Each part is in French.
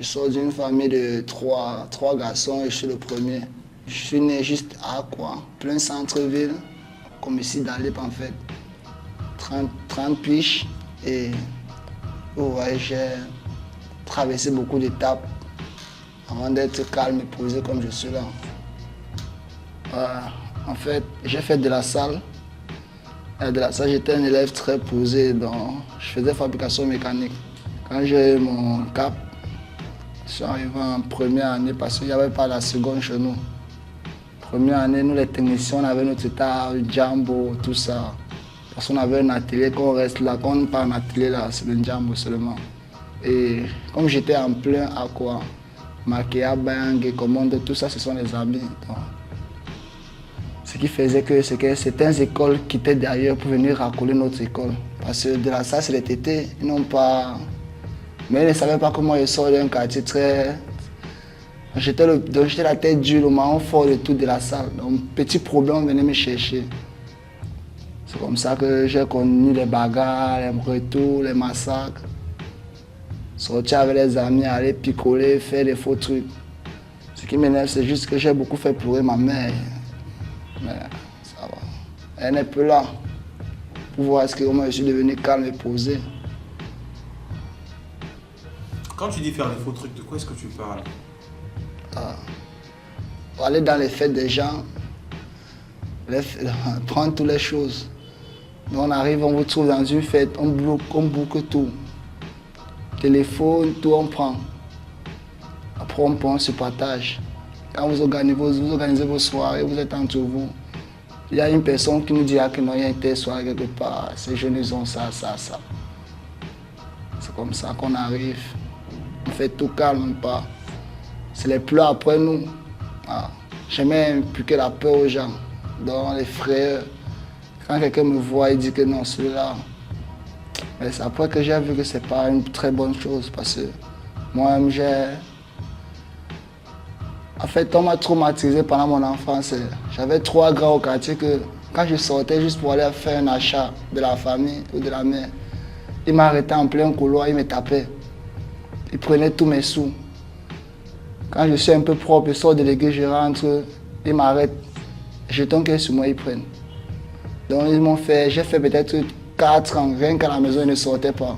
Je sors d'une famille de trois garçons et je suis le premier. Je suis né juste à quoi, plein centre-ville, comme ici dans l'Ip en fait. 30 piges et vous voyez, j'ai traversé beaucoup d'étapes avant d'être calme et posé comme je suis là. En fait, j'ai fait de la salle. De la salle, j'étais un élève très posé, donc je faisais fabrication mécanique. Quand j'ai eu mon cap, je suis arrivé en première année parce qu'il n'y avait pas la seconde chez nous. Première année, nous les techniciens, on avait notre état, Djambo, tout ça. Parce qu'on avait un atelier, qu'on reste là, qu'on pas un atelier là, c'est le Djambo seulement. Et comme j'étais en plein à quoi, Makéa, Bang, Commande, tout ça, ce sont les amis. Donc, ce qui faisait que certaines écoles quittaient d'ailleurs pour venir racoler notre école. Parce que de la salle, c'est les tétés, ils n'ont pas. Mais ils ne savaient pas comment ils sortent d'un quartier très. J'étais la tête dure, le marron fort de tout de la salle. Donc, petit problème, venait me chercher. C'est comme ça que j'ai connu les bagarres, les retours, les massacres. Sortir avec les amis, aller picoler, faire des faux trucs. Ce qui m'énerve, c'est juste que j'ai beaucoup fait pleurer ma mère. Mais ça va. Elle n'est plus là pour voir comment je suis devenu calme et posé. Quand tu dis faire des faux trucs, de quoi est-ce que tu parles? Pour aller dans les fêtes des gens, prendre toutes les choses. Donc on arrive, on vous trouve dans une fête, on boucle tout. Téléphone, tout on prend. Après on se partage. Quand vous organisez vos soirées, vous êtes entre vous. Il y a une personne qui nous dira que non, il y a une telle soirée quelque part, ces jeunes ils ont ça. C'est comme ça qu'on arrive. On fait tout calme, pas. C'est les pleurs après nous. J'aimais impliquer la peur aux gens, dans les frères. Quand quelqu'un me voit, il dit que non, celui-là. Mais c'est après que j'ai vu que c'est pas une très bonne chose parce que moi-même En fait, on m'a traumatisé pendant mon enfance. J'avais 3 grands au quartier que quand je sortais juste pour aller faire un achat de la famille ou de la mère, ils m'arrêtaient en plein couloir, ils me tapaient. Ils prenaient tous mes sous. Quand je suis un peu propre, je sors délégué, je rentre, ils m'arrêtent. Jetons qu'ils sur moi, ils prennent. Donc ils m'ont fait, j'ai fait peut-être 4 ans, rien qu'à la maison, ils ne sortaient pas.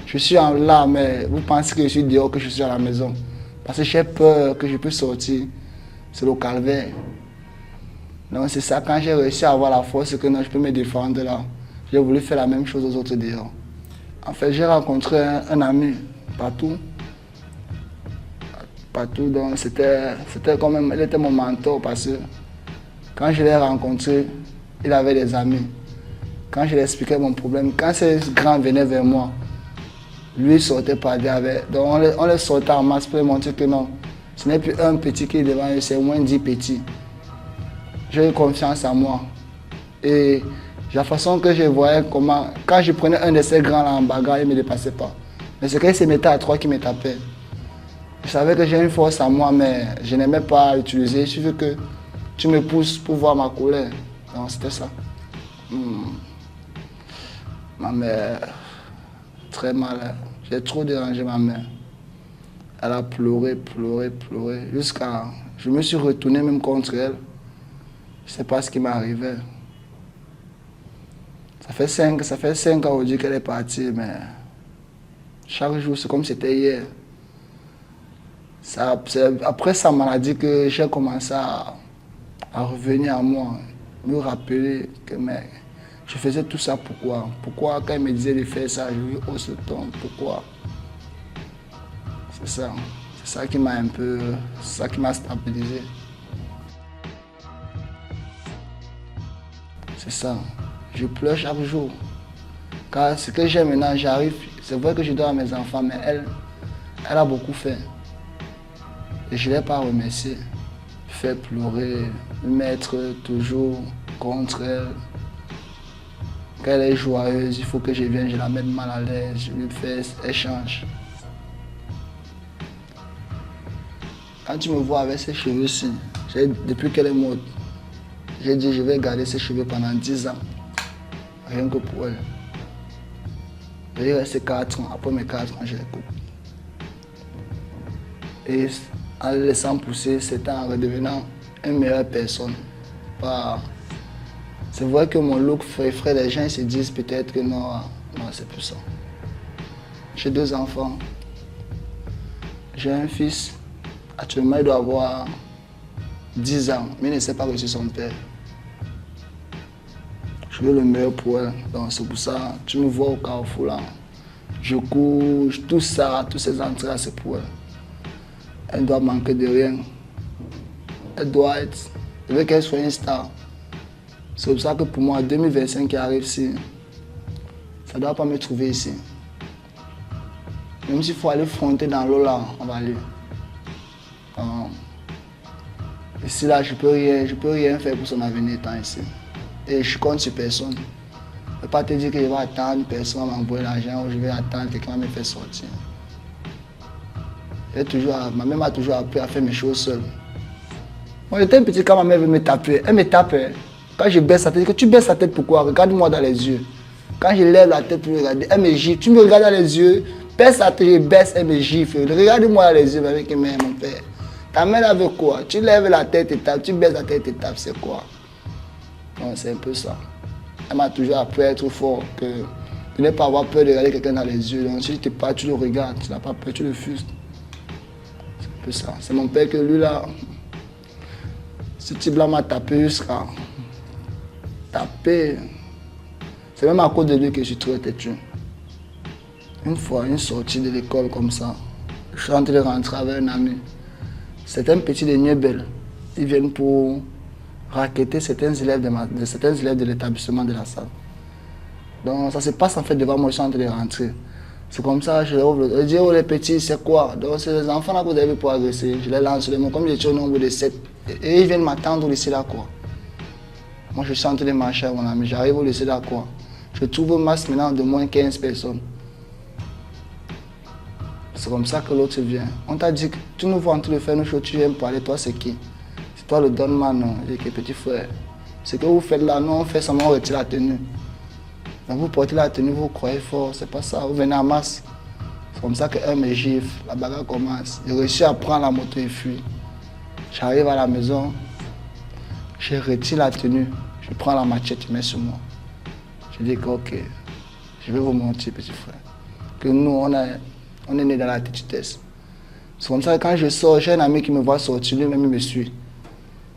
Je suis là, mais vous pensez que je suis dehors, que je suis à la maison. Parce que j'ai peur que je puisse sortir. C'est le calvaire. Donc c'est ça, quand j'ai réussi à avoir la force que non, je peux me défendre là, j'ai voulu faire la même chose aux autres dehors. En fait, j'ai rencontré un ami partout. Donc c'était quand même, il était mon mentor parce que quand je l'ai rencontré, il avait des amis. Quand je lui expliquais mon problème, quand ces grands venaient vers moi, lui il sortait par derrière. Donc on les sortait en masse pour lui montrer que non, ce n'est plus un petit qui est devant eux, c'est au moins 10 petits. J'ai eu confiance en moi. Et la façon que je voyais comment, quand je prenais un de ces grands là en bagarre, il ne me dépassait pas. Mais c'est qu'il se mettait à 3 qui me tapaient. Je savais que j'ai une force en moi, mais je n'aimais pas l'utiliser. Il suffit que tu me pousses pour voir ma colère. Donc c'était ça. Ma mère, très mal. J'ai trop dérangé ma mère. Elle a pleuré, jusqu'à... Je me suis retourné même contre elle. Je ne sais pas ce qui m'est arrivé. Ça fait 5 ans aujourd'hui qu'elle est partie, mais chaque jour, c'est comme si c'était hier. C'est après sa maladie que j'ai commencé à revenir à moi, me rappeler que mais, je faisais tout ça pourquoi? Pourquoi quand il me disait de faire ça, je lui hausse le ton, pourquoi? C'est ça qui m'a un peu, c'est ça qui m'a stabilisé. C'est ça, je pleure chaque jour. Car ce que j'ai maintenant, j'arrive, c'est vrai que je dois à mes enfants, mais elle a beaucoup fait. Et je ne l'ai pas remercié. Faire pleurer, me mettre toujours contre elle. Quand elle est joyeuse, il faut que je vienne, je la mette mal à l'aise, je lui fais échange. Quand tu me vois avec ces cheveux-ci, depuis qu'elle est morte, j'ai dit je vais garder ses cheveux pendant 10 ans. Rien que pour elle. Je vais rester 4 ans. Après mes 4 ans, je les coupe. Et en le laissant pousser, c'était en redevenant une meilleure personne. C'est vrai que mon look effraie les gens, ils se disent peut-être que non, non, c'est plus ça. J'ai 2 enfants. J'ai un fils. Actuellement, il doit avoir 10 ans, mais il ne sait pas reçu son père. Je veux le meilleur pour elle. Donc c'est pour ça, tu me vois au carrefour là. Je couche, tout ça, tous ces entrées là, c'est pour elle. Elle doit manquer de rien. Elle doit être. Je veux qu'elle soit une star. C'est pour ça que pour moi, 2025 qui arrive ici, ça ne doit pas me trouver ici. Même s'il faut aller fronter dans l'eau là, on va aller. Ici là, je peux rien faire pour son avenir étant ici. Et je compte sur personne. Je ne peux pas te dire que je vais attendre personne va m'envoyer l'argent ou je vais attendre quelqu'un va me faire sortir. Ma mère m'a toujours appris à faire mes choses seule. Moi j'étais un petit quand ma mère veut me taper. Elle me tape. Quand je baisse la tête, tu baisses la tête pourquoi? Regarde-moi dans les yeux. Quand je lève la tête pour regarder, elle me gifle. Tu me regardes dans les yeux, baisse la tête, je baisse, elle me gifle. Regarde-moi dans les yeux avec mon père. Ta mère elle veut quoi? Tu lèves la tête et tapes, tu baisses la tête et tapes, c'est quoi? Non, c'est un peu ça. Elle m'a toujours appris à être fort, de ne pas avoir peur de regarder quelqu'un dans les yeux. Donc si tu te parles, tu le regardes, tu n'as pas peur, tu le fuses. C'est un peu ça. C'est mon père que lui là, ce type-là m'a tapé jusqu'à taper. C'est même à cause de lui que je suis trop têtu. Une fois, une sortie de l'école comme ça, je suis en train de rentrer avec un ami. C'est un petit de Niebel. Ils viennent pour racketter certains élèves de l'établissement de la salle. Donc ça se passe en fait devant moi, je suis en train de rentrer. C'est comme ça, je dis oh les petits, c'est quoi? Donc c'est les enfants là que vous avez pour agresser. Je les lance les mots, comme j'étais au nombre de 7. Et ils viennent m'attendre au lycée là quoi. Moi je suis en train de marcher avec mon ami, j'arrive au lycée là quoi. Je trouve une masse maintenant de moins 15 personnes. C'est comme ça que l'autre vient. On t'a dit que tu nous vois en train de faire nos choses, tu viens parler, toi c'est qui? C'est toi le donne-man, non? Je dis petit frère. Ce que vous faites là, nous on fait seulement retirer la tenue. Donc vous portez la tenue, vous croyez fort, c'est pas ça, vous venez en masse. C'est comme ça qu'un me gifle, la bagarre commence. J'ai réussi à prendre la moto et fuir. J'arrive à la maison, je retire la tenue, je prends la machette, je mets sur moi. Je dis que ok, je vais vous mentir petit frère, que nous on est né dans la têtutesse. C'est comme ça que quand je sors, j'ai un ami qui me voit sortir, lui-même il me suit.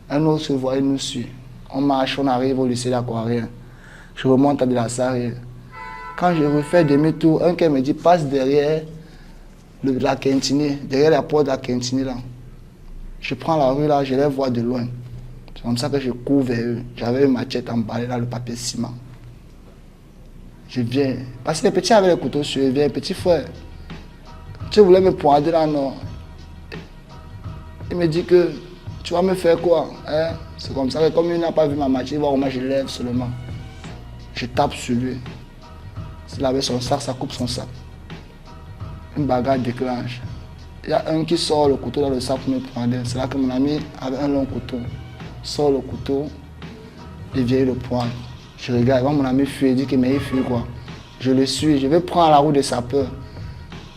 Un autre se voit, il nous suit. On marche, on arrive au lycée d'Aquarien. Je remonte à de la salle. Quand je refais demi-tour, un qui me dit passe derrière la cantine, derrière la porte de la cantine là. Je prends la rue là, je les vois de loin. C'est comme ça que je cours vers eux. J'avais une machette emballée dans le papier ciment. Je viens. Parce que les petits avaient le couteau sur eux. Viens, petit frère. Tu voulais me pointer là, non? Il me dit que tu vas me faire quoi? Hein? C'est comme ça que comme il n'a pas vu ma machette, il voit comment je lève seulement. Je tape sur lui. S'il avait son sac, ça coupe son sac. Une bagarre déclenche. Il y a un qui sort le couteau dans le sac pour me prendre. C'est là que mon ami avait un long couteau. Sort le couteau, il vient le pointe. Je regarde, mon ami fuit, il dit que mais il fuit quoi. Je le suis, je vais prendre la route des sapeurs.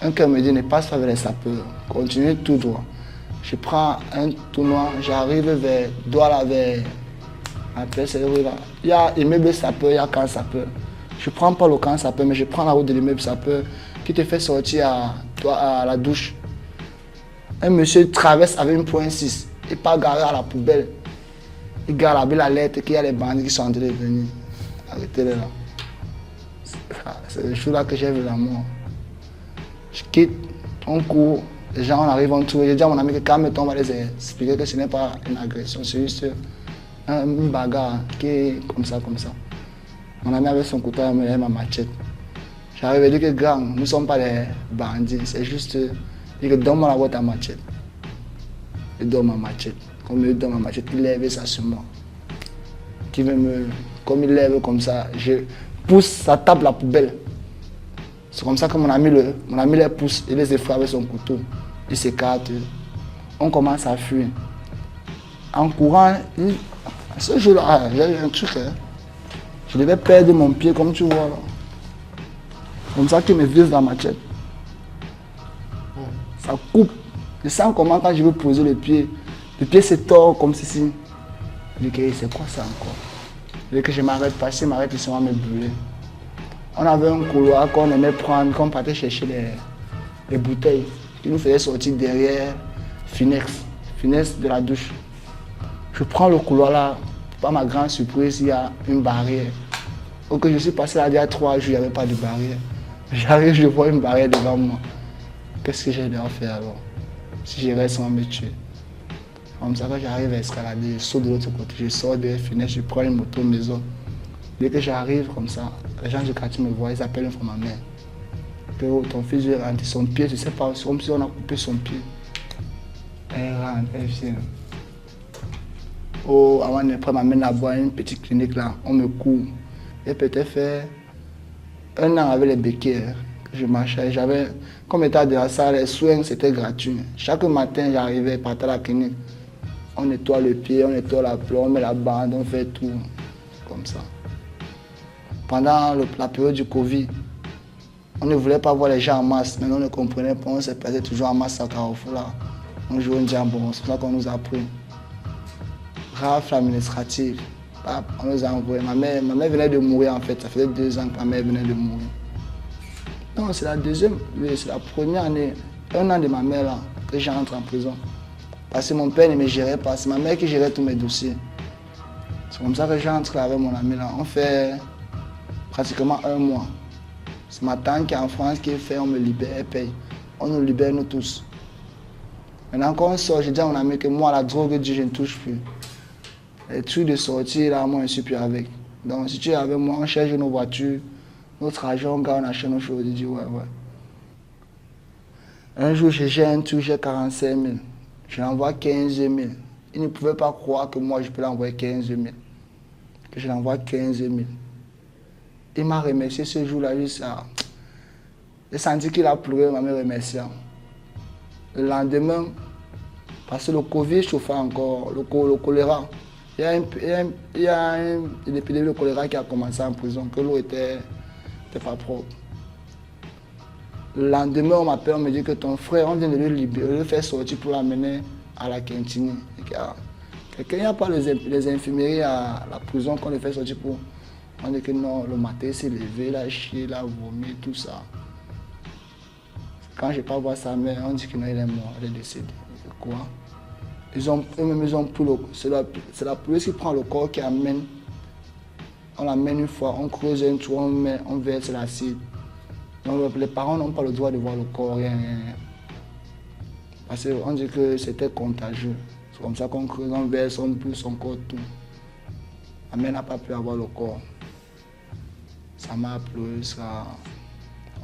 Un cœur me dit ne passe pas vers les sapeurs, continue tout droit. Je prends un tournoi, j'arrive vers Douala, vers après cette rue là. Il y a immeuble sapeur, il y a camp sapeur. Je ne prends pas le camp sapeur, mais je prends la route de l'immeuble sapeur qui te fait sortir à la douche. Un monsieur traverse avec une .6, il part garer à la poubelle. Il gare avec la lettre qu'il y a les bandits qui sont en train de venir. Arrêtez-les là. C'est le jour là que j'ai vu la mort. Je quitte, on court, les gens on arrive, on trouve. J'ai dit à mon ami que calme-toi, on va les expliquer que ce n'est pas une agression, c'est juste une bagarre qui est comme ça, comme ça. Mon ami avait son couteau, il avait ma machette. J'arrive à dire que grand, nous ne sommes pas des bandits, c'est juste, il dit que donne-moi la boîte à machette. Il donne ma machette. Comme il donne ma machette, il lève ça sur moi. Comme il lève comme ça, je pousse, ça tape la poubelle. C'est comme ça que mon ami les pousse, il les effraie avec son couteau. Il s'écarte. On commence à fuir. En courant, ce jour-là, j'ai un truc. Hein. Je devais perdre mon pied, comme tu vois. Là. Comme ça qu'il me vise la machette. Ça coupe. Je sens comment quand je veux poser le pied se tord comme ceci. Je dis, c'est quoi ça encore? Je dis que je m'arrête pas, si je m'arrête, ils sont à me brûler. On avait un couloir qu'on aimait prendre, qu'on partait chercher les bouteilles. Qui nous faisait sortir derrière Finex de la douche. Je prends le couloir là, par ma grande surprise, il y a une barrière. Donc je suis passé là il y a 3 jours, il n'y avait pas de barrière. J'arrive, je vois une barrière devant moi. Qu'est-ce que j'ai à faire alors? Si je reste, on va me tuer. Comme ça, quand j'arrive à escalader, je saute de l'autre côté, je sors de la fenêtre, je prends une moto maison. Dès que j'arrive comme ça, les gens du quartier me voient, ils appellent pour ma mère. Que oh, ton fils veut rentrer, son pied, je ne sais pas, c'est comme si on a coupé son pied. Elle rentre, elle vient. Oh, avant de m'amène là-bas à une petite clinique là, on me court. J'ai peut-être fait 1 an avec les béquilles. Je marchais, comme état de la salle, les soins c'était gratuit. Chaque matin j'arrivais, je partais à la clinique. On nettoie le pied, on nettoie la plaie, on met la bande, on fait tout comme ça. Pendant la période du Covid, on ne voulait pas voir les gens en masse, mais on ne comprenait pas, on se passait toujours en masse à Carrefour là. On jouait un jambon, c'est ça qu'on nous a appris. Rafle administrative, on nous a envoyé. Ma mère venait de mourir en fait, ça faisait 2 ans que ma mère venait de mourir. Non, c'est la première année, 1 an de ma mère là, que j'entre en prison. Parce que mon père ne me gérait pas, c'est ma mère qui gérait tous mes dossiers. C'est comme ça que j'entre avec mon ami là. On fait pratiquement 1 mois. C'est ma tante qui est en France qui fait, on me libère, elle paye. On nous libère nous tous. Maintenant quand on sort, je dis à mon ami que moi la drogue, je ne touche plus. Les trucs de sortie là, moi je ne suis plus avec. Donc si tu es avec moi, on cherche nos voitures, notre argent, on achète nos choses. Je dis ouais. Un jour, j'ai un truc, j'ai 45 000. Je l'envoie 15 000. Il ne pouvait pas croire que moi je peux l'envoyer 15 000. Que je l'envoie 15 000. Il m'a remercié ce jour-là, juste ça. J'ai senti qu'il a pleuré, il m'a remercié. Le lendemain, parce que le Covid chauffait encore, le choléra. Il y a une épidémie de choléra qui a commencé en prison, que l'eau était pas propre. Le lendemain, on m'appelle, on me dit que ton frère, on vient de le libérer, le faire sortir pour l'amener à la cantine. Quelqu'un n'y a pas les infirmeries à la prison qu'on le fait sortir pour. On dit que non, le matin s'est levé, il a chié, il a vomi, tout ça. Quand je n'ai pas voir sa mère, on dit que non, il est mort, il est décédé. Quoi? Ils ont pris c'est la police qui prend le corps, qui amène. On l'amène une fois, on creuse un trou, on verse l'acide. Donc les parents n'ont pas le droit de voir le corps, rien. Parce qu'on dit que c'était contagieux. C'est comme ça qu'on creuse, on verse, on pousse son corps, tout. La mère n'a pas pu avoir le corps. Ça m'a plu, ça.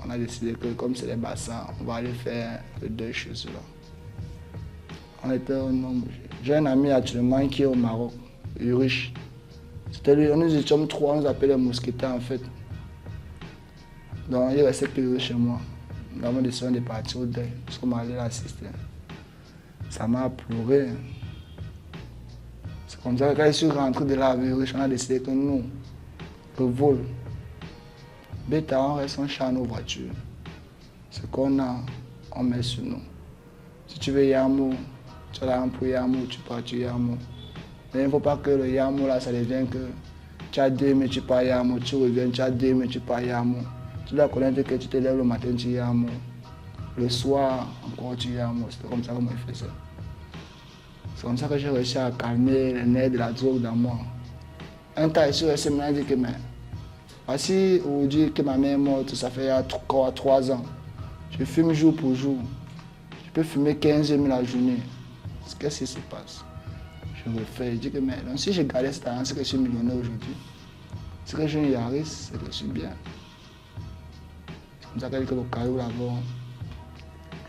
On a décidé que comme c'est les bassins, on va aller faire le deuil chez eux là. J'ai un ami actuellement qui est au Maroc, riche. C'était lui, nous étions 3, on nous appelait les mousquetaires en fait. Donc il restait que chez moi. Nous avons décidé de partir au deuil, parce qu'on m'allait l'assister. Ça m'a pleuré. C'est comme ça que quand je suis rentré de là avec riche, on a décidé que nous, le vol, bêta, on reste en chat nos voitures. Ce qu'on a, on met sur nous. Si tu veux Yamo, tu as l'argent pour Yamo, tu pars tu Yamo. Mais il ne faut pas que le Yamo là, ça devienne que tu as 2 mais tu pars Yamo, tu reviens, tu as 2 mais tu pars Yamo. Tu dois connaître que tu te lèves le matin, tu Yamo. Le soir, encore tu Yamo. C'était comme ça que moi je faisais. C'est comme ça que j'ai réussi à calmer les nerfs de la drogue dans moi. Un temps, je suis resté maintenant dit que mais voici aujourd'hui que ma mère est morte, ça fait 3 ans. Je fume jour pour jour. Je peux fumer 15 000 la journée. Qu'est-ce qui se passe? Je refais. Je dis que mais, donc, si je gardais cet argent, c'est que je suis millionnaire aujourd'hui. C'est que je suis Yaris, c'est que je suis bien. C'est comme ça que le caillou là-bas,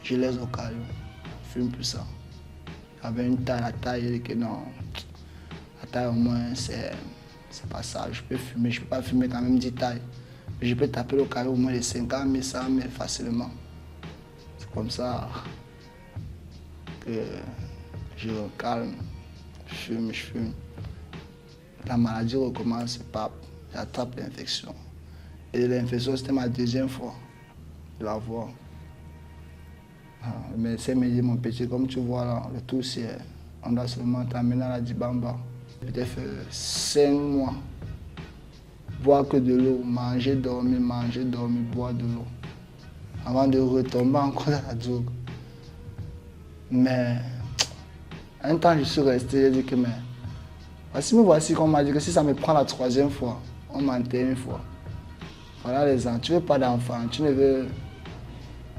je laisse au caillou. Je fume plus ça. J'avais une taille, la taille, je dis que non. La taille au moins, c'est pas ça. Je peux fumer, je peux pas fumer quand même 10 tailles. Mais je peux taper le caillou au moins de 50 000, 100 000 facilement. C'est comme ça que je calme, je fume. La maladie recommence, j'attrape l'infection. Et l'infection, c'était ma 2e fois de la voir. Mais c'est me dit, mon petit, comme tu vois là, le tout c'est, on doit seulement t'amener à la Dibamba. Peut-être 5 mois. Boire que de l'eau, manger, dormir, boire de l'eau. Avant de retomber encore dans la drogue. Mais un temps je suis resté, j'ai dit que mais voici qu'on m'a dit que si ça me prend la 3e fois, on m'enterre une fois. Voilà les gens, tu veux pas d'enfant, tu ne veux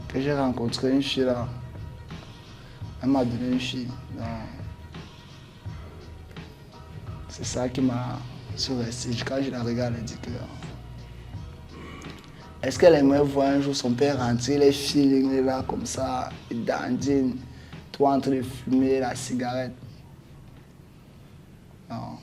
que j'ai rencontré une fille là. Elle m'a donné une fille. C'est ça qui m'a resté. Quand je la regarde, elle dit que est-ce qu'elle aimerait voir un jour son père rentrer, les filles là comme ça, il dandine, toi en train de fumer la cigarette. Non.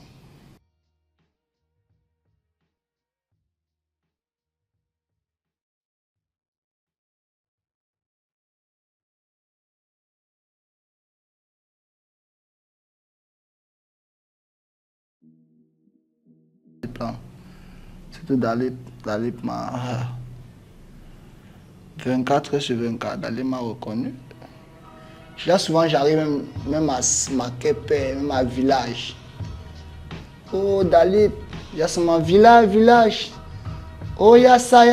C'était Dalip m'a 24/24, Dalip m'a reconnu. Là souvent j'arrive même à Makepe, même à village. Oh Dalip, il y a mon village. Oh il y a ça.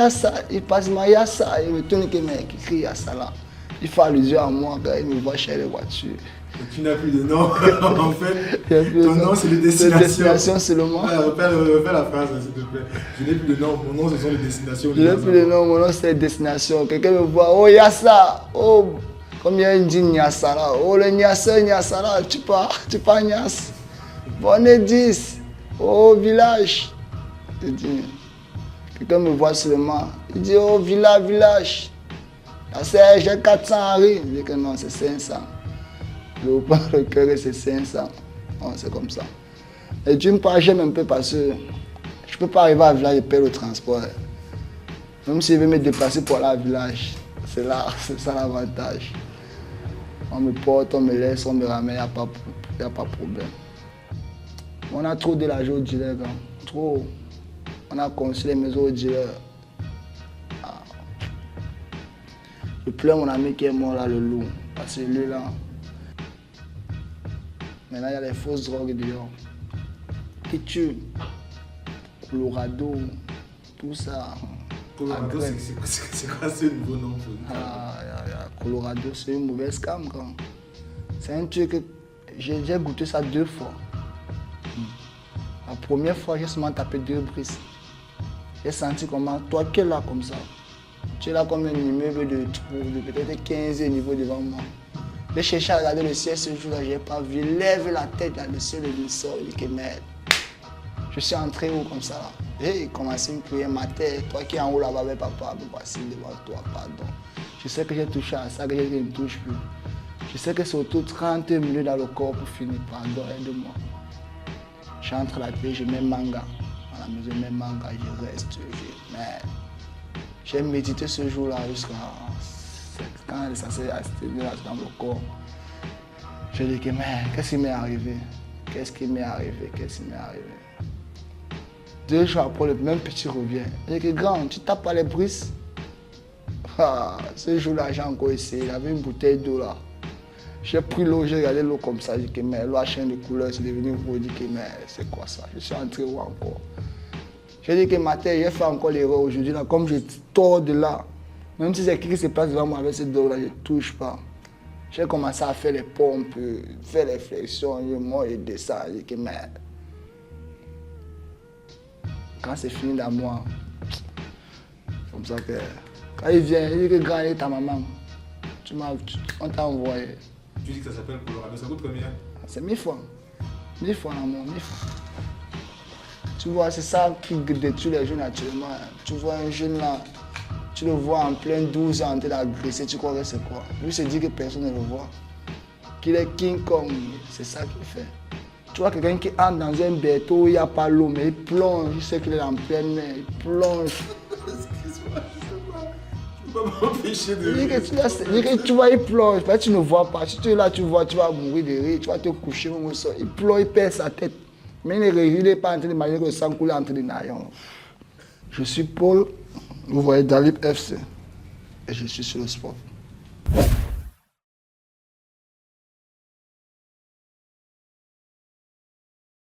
Il passe il y a ça. Il me tourne que mec qui crie il y a ça là. Il fait allusion à moi quand il me voit chez les voitures. Tu n'as plus de nom, en fait. Ton nom, c'est les destinations. Les destinations seulement. Refais la phrase, s'il te plaît. Je n'ai plus de nom, mon nom, ce sont les destinations. Je n'ai plus de nom, mon nom, c'est les destinations. Quelqu'un me voit, oh, Yassa, oh, comme il y a une dit Nyassa là, oh, le Nyassa là, tu pars Nyassa. Bonne 10, oh, village. Je dis, quelqu'un me voit seulement, il dit, oh, village. Là, c'est, j'ai 400 Henri. Je dis que non, c'est 500. Je reprends le cœur et c'est 500. Non, c'est comme ça. Et d'une part, j'aime un peu parce que je ne peux pas arriver à village et payer le transport. Même si je vais me déplacer pour aller à village, c'est là, c'est ça l'avantage. On me porte, on me laisse, on me ramène, il n'y a pas de problème. On a trop de l'argent au dealer, trop. On a construit les maisons au dealer. Ah. Je pleure mon ami qui est mort là, le loup, parce que lui là. Maintenant, il y a les fausses drogues dehors. Qui tuent. Colorado, tout ça. Colorado, c'est quoi ce nouveau nom? Colorado, c'est une mauvaise cam. C'est un truc que j'ai goûté ça 2 fois. La première fois, j'ai seulement tapé 2 brises. J'ai senti comment, toi qui es là comme ça, tu es là comme un immeuble de peut-être 15 niveaux devant moi. J'ai cherché à regarder le ciel ce jour-là, je n'ai pas vu. Lève la tête dans le ciel et le sort, il dit que merde. Je suis entré où comme ça là. Et il commençait à me crier ma tête, toi qui es en haut là-bas avec papa, voici devant toi, pardon. Je sais que j'ai touché à ça, que je ne touche plus. Je sais que c'est autour de 30 minutes dans le corps pour finir, pardon, aide-moi. J'entre la télé, je mets manga. À la maison, je mets manga, je reste, merde. J'ai médité ce jour-là jusqu'à. Quand ça s'est asténé dans le corps, je dis que mais qu'est-ce qui m'est arrivé? 2 jours après, le même petit revient. Je dis que grand, tu tapes pas les brises? Ah, ce jour-là, j'ai encore essayé. Il y avait une bouteille d'eau là. J'ai pris l'eau, j'ai regardé l'eau comme ça. Je dis que mais l'eau a changé de couleur, c'est devenu rouge. Je dis que mais c'est quoi ça? Je suis entré où encore? Je dis que ma tête, j'ai fait encore l'erreur aujourd'hui là, comme je tords de là. Même si c'est qui se passe devant moi avec cette dos-là, je ne touche pas. J'ai commencé à faire les pompes, faire les flexions, je monte et descends. Je dis que merde. Quand c'est fini dans moi, comme ça que. Quand il vient, il dit que grand, il est ta maman. On t'a envoyé. Tu dis que ça s'appelle Colorado, ça coûte combien? C'est 1000 fois. 1000 fois, l'amour, 1000 fois. Tu vois, c'est ça qui détruit les jeunes actuellement. Tu vois un jeune là. Tu le vois en plein 12 ans en train d'agresser, tu crois que c'est quoi? Lui se dit que personne ne le voit. Qu'il est King Kong, c'est ça qu'il fait. Tu vois quelqu'un qui entre dans un bateau où il n'y a pas l'eau, mais il plonge, il sait qu'il est en pleine mer, il plonge. Excuse-moi, je ne peux pas m'empêcher de rire. Tu vois, il plonge, mais tu ne vois pas. Si tu es là, tu vois, tu vas mourir de rire, tu vas te coucher au sol. Il plonge, il perd sa tête. Mais il n'est pas en train d'imaginer que le sang coule entre les naillons. Je suis Paul. Vous voyez Dalip FC et je suis sur le sport.